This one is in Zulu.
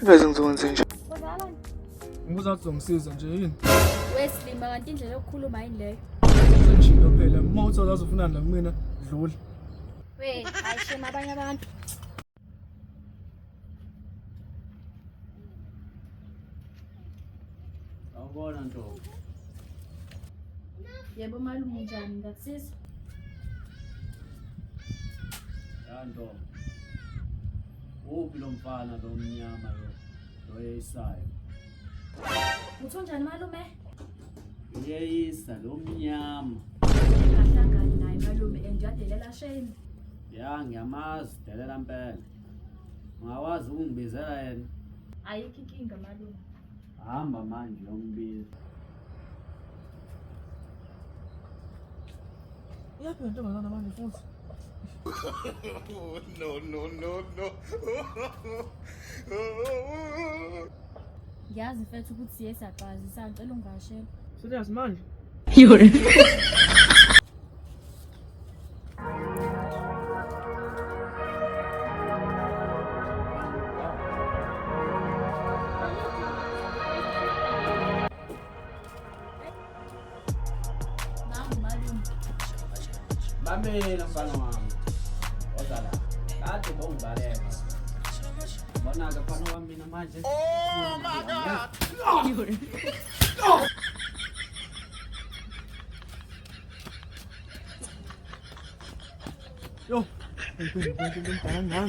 Ingaze ngizokwenza nje. Kwenzakalani? Ngibuza ukuthi uzongisiza nje yini? Wesilima kanti indlela yokukhuluma yini leyo? Sengishilo phela. Uma uthi uzofuna nakumina, dlula. Hayi shema abanye abantu. Awubona Ntombi. Yebo malume njani ngakusiza? Ya Ntombi. Uphi lo mfana lo mnyama lo yeyisayo? Utho njani malume? Uyeyisa lo mnyama. Engahlangani naye malume engiyadelela shame. Ya ngiyamazi delela impela. Ungawazi ukungibizela yena. Ayikho inkinga malume. Hamba manje uyombiza. Uyaphi ntombazana manje futhi? No. Ngiyazi mfethu ukuthi siye saqazi sangicela ungashela. Serious manje? Namu malume. Mamela mfana wami. Oza la. Kade bongibaleka. Bona-ke mfana wami mina manje. Oh my God. Yo. Ang ganda ng tangan.